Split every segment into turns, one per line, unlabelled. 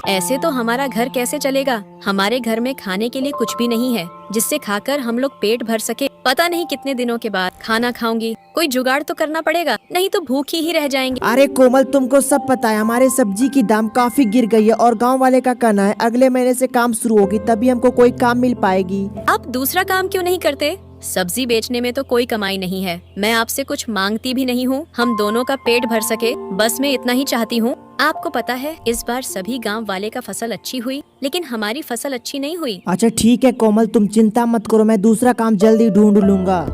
ऐसे तो हमारा घर कैसे चलेगा? हमारे घर में खाने के लिए कुछ भी नहीं है जिससे खाकर हम लोग पेट भर सके। पता नहीं कितने दिनों के बाद खाना खाऊंगी। कोई जुगाड़ तो करना पड़ेगा, नहीं तो भूखी ही रह जाएंगे।
अरे कोमल, तुमको सब पता है हमारे सब्जी की दाम काफी गिर गई है और गांव वाले का कहना है अगले महीने से काम शुरू होगी तभी हमको कोई काम मिल पाएगी।
आप दूसरा काम क्यों नहीं करते? सब्जी बेचने में तो कोई कमाई नहीं है। मैं आपसे कुछ मांगती भी नहीं हूँ, हम दोनों का पेट भर सके बस मैं इतना ही चाहती हूँ। आपको पता है इस बार सभी गांव वाले का फसल अच्छी हुई, लेकिन हमारी फसल अच्छी नहीं हुई।
अच्छा ठीक है कोमल, तुम चिंता मत करो, मैं दूसरा काम जल्दी ढूंढ लूंगा।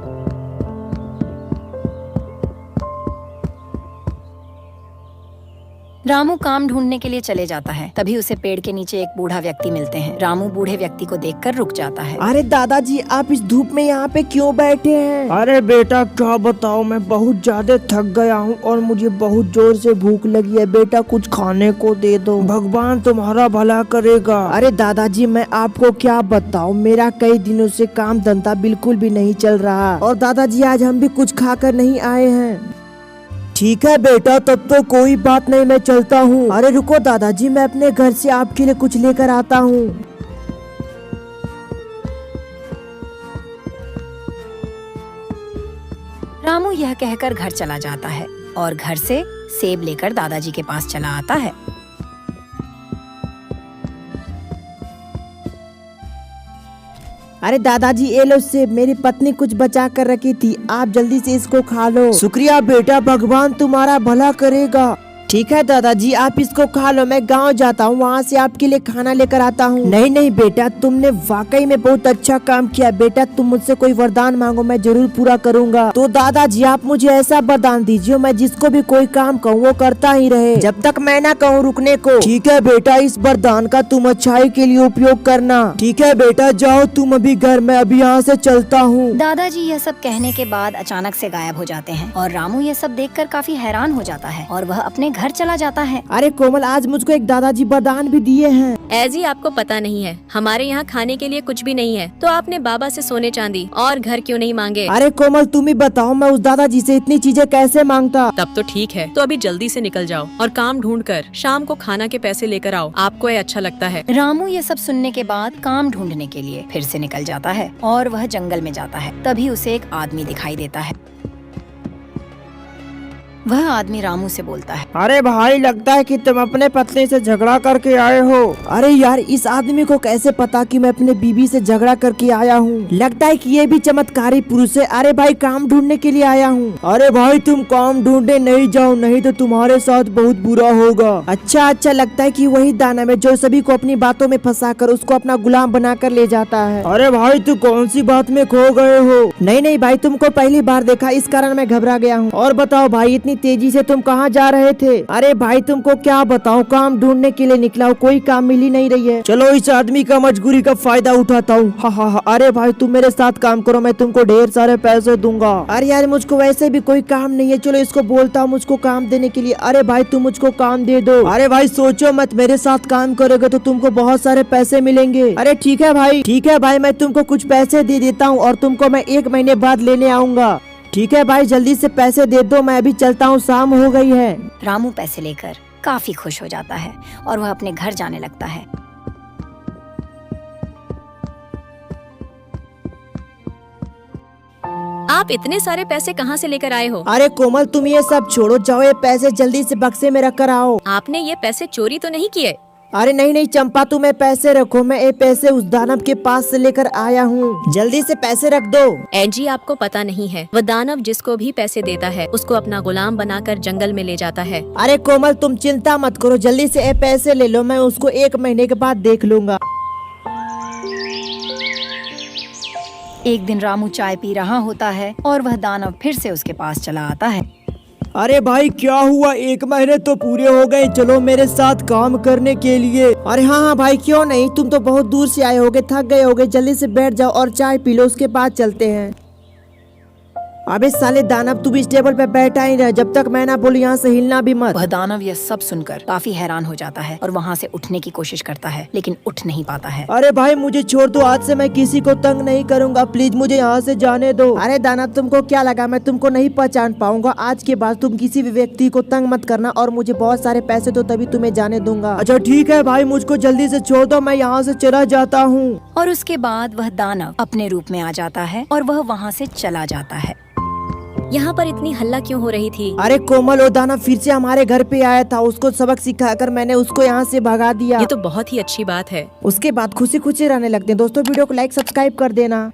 रामू काम ढूंढने के लिए चले जाता है। तभी उसे पेड़ के नीचे एक बूढ़ा व्यक्ति मिलते हैं। रामू बूढ़े व्यक्ति को देखकर रुक जाता है।
अरे दादाजी, आप इस धूप में यहाँ पे क्यों बैठे हैं?
अरे बेटा क्या बताओ, मैं बहुत ज्यादा थक गया हूँ और मुझे बहुत जोर से भूख लगी है। बेटा कुछ खाने को दे दो, भगवान तुम्हारा भला करेगा।
अरे दादाजी, मैं आपको क्या बताऊँ, मेरा कई दिनों से काम धंधा बिल्कुल भी नहीं चल रहा और दादाजी आज हम भी कुछ खाकर नहीं आए हैं।
ठीक है बेटा, तब तो कोई बात नहीं, मैं चलता हूँ।
अरे रुको दादाजी, मैं अपने घर से आपके लिए कुछ लेकर आता हूँ।
रामू यह कहकर घर चला जाता है और घर से सेब लेकर दादाजी के पास चला आता है।
अरे दादाजी, ये लो सेब, मेरी पत्नी कुछ बचा कर रखी थी, आप जल्दी से इसको खा लो।
शुक्रिया बेटा, भगवान तुम्हारा भला करेगा।
ठीक है दादाजी, आप इसको खा लो, मैं गांव जाता हूँ, वहाँ से आपके लिए खाना लेकर आता हूँ। नहीं नहीं बेटा, तुमने वाकई में बहुत अच्छा काम किया। बेटा तुम मुझसे कोई वरदान मांगो, मैं जरूर पूरा करूँगा। तो दादाजी आप मुझे ऐसा वरदान दीजिए मैं जिसको भी कोई काम कहूँ वो करता ही रहे, जब तक मैं ना कहूँ रुकने को।
ठीक है बेटा, इस वरदान का तुम अच्छाई के लिए उपयोग करना। ठीक है बेटा, जाओ तुम अभी घर, मैं अभी यहाँ से चलता हूँ।
दादाजी यह सब कहने के बाद अचानक से गायब हो जाते हैं और रामू यह सब देखकर काफी हैरान हो जाता है और वह अपने घर चला जाता है।
अरे कोमल, आज मुझको एक दादाजी वरदान भी दिए हैं।
ऐजी आपको पता नहीं है, हमारे यहाँ खाने के लिए कुछ भी नहीं है, तो आपने बाबा से सोने चांदी और घर क्यों नहीं मांगे?
अरे कोमल, तुम ही बताओ, मैं उस दादाजी से इतनी चीजें कैसे मांगता?
तब तो ठीक है, तो अभी जल्दी से निकल जाओ और काम ढूंढ कर शाम को खाना के पैसे लेकर आओ। आपको ये अच्छा लगता है?
रामू ये सब सुनने के बाद काम ढूंढने के लिए फिर से निकल जाता है और वह जंगल में जाता है। तभी उसे एक आदमी दिखाई देता है। वह आदमी रामू से बोलता है,
अरे भाई, लगता है कि तुम अपने पत्नी से झगड़ा करके आए हो।
अरे यार, इस आदमी को कैसे पता कि मैं अपने बीबी से झगड़ा करके आया हूँ? लगता है कि ये भी चमत्कारी पुरुष है। अरे भाई, काम ढूंढने के लिए आया हूँ।
अरे भाई, तुम काम ढूंढने नहीं जाओ, नहीं तो तुम्हारे साथ बहुत बुरा होगा।
अच्छा, लगता है कि वही दानव है जो सभी को अपनी बातों में फंसाकर उसको अपना गुलाम बनाकर ले जाता है।
अरे भाई, तू कौन सी बात में खो गए हो?
नहीं भाई, तुमको पहली बार देखा, इस कारण मैं घबरा गया हूँ। और बताओ भाई, इतनी तेजी से तुम कहाँ जा रहे थे? अरे भाई, तुमको क्या बताऊँ, काम ढूंढने के लिए निकला हूँ, कोई काम मिल ही नहीं रही है।
चलो इस आदमी का मजबूरी का फायदा उठाता हूँ। हा।
अरे भाई, तुम मेरे साथ काम करो, मैं तुमको ढेर सारे पैसे दूंगा। अरे यार, मुझको वैसे भी कोई काम नहीं है, चलो इसको बोलता हूँ मुझको काम देने के लिए। अरे भाई, तुम मुझको काम दे दो।
अरे भाई, सोचो मत, मेरे साथ काम करोगे तो तुमको बहुत सारे पैसे मिलेंगे।
अरे ठीक है भाई, मैं तुमको कुछ पैसे दे देता हूँ और तुमको मैं 1 महीने बाद लेने आऊंगा। ठीक है भाई, जल्दी से पैसे दे दो, मैं अभी चलता हूँ, शाम हो गई है।
रामू पैसे लेकर काफी खुश हो जाता है और वह अपने घर जाने लगता है।
आप इतने सारे पैसे कहाँ से लेकर आए हो?
अरे कोमल, तुम ये सब छोड़ो, जाओ ये पैसे जल्दी से बक्से में रख कर आओ।
आपने ये पैसे चोरी तो नहीं किए?
अरे नहीं चंपा, तुम्हें पैसे रखो, मैं ये पैसे उस दानव के पास से लेकर आया हूँ, जल्दी से पैसे रख दो।
एंजी, आपको पता नहीं है, वह दानव जिसको भी पैसे देता है उसको अपना गुलाम बनाकर जंगल में ले जाता है।
अरे कोमल, तुम चिंता मत करो, जल्दी से ये पैसे ले लो, मैं उसको 1 महीने के बाद देख लूंगा।
एक दिन रामू चाय पी रहा होता है और वह दानव फिर से उसके पास चला आता है।
अरे भाई, क्या हुआ? 1 महीने तो पूरे हो गए, चलो मेरे साथ काम करने के लिए।
अरे हाँ भाई, क्यों नहीं, तुम तो बहुत दूर से आए होगे, थक गए होगे, जल्दी से बैठ जाओ और चाय पी लो, उसके बाद चलते हैं। अबे साले दानव, तू भी इस टेबल पे बैठा ही रह जब तक मैं ना बोलूं, यहाँ से हिलना भी मत।
वह दानव यह सब सुनकर काफी हैरान हो जाता है और वहाँ से उठने की कोशिश करता है, लेकिन उठ नहीं पाता है।
अरे भाई मुझे छोड़ दो, आज से मैं किसी को तंग नहीं करूंगा, प्लीज मुझे यहाँ से जाने दो। अरे दानव, तुमको क्या लगा मैं तुमको नहीं पहचान पाऊंगा? आज के बाद तुम किसी भी व्यक्ति को तंग मत करना और मुझे बहुत सारे पैसे दो, तभी तुम्हें जाने दूंगा।
अच्छा ठीक है भाई, मुझको जल्दी से छोड़ दो, मैं यहाँ से चला जाता हूँ।
और उसके बाद वह दानव अपने रूप में आ जाता है और वह वहाँ से चला जाता है।
यहाँ पर इतनी हल्ला क्यों हो रही थी?
अरे कोमल, वो दानव फिर से हमारे घर पे आया था, उसको सबक सिखाकर मैंने उसको यहाँ से भगा दिया।
ये तो बहुत ही अच्छी बात है।
उसके बाद खुशी खुशी रहने लगते हैं। दोस्तों वीडियो को लाइक सब्सक्राइब कर देना।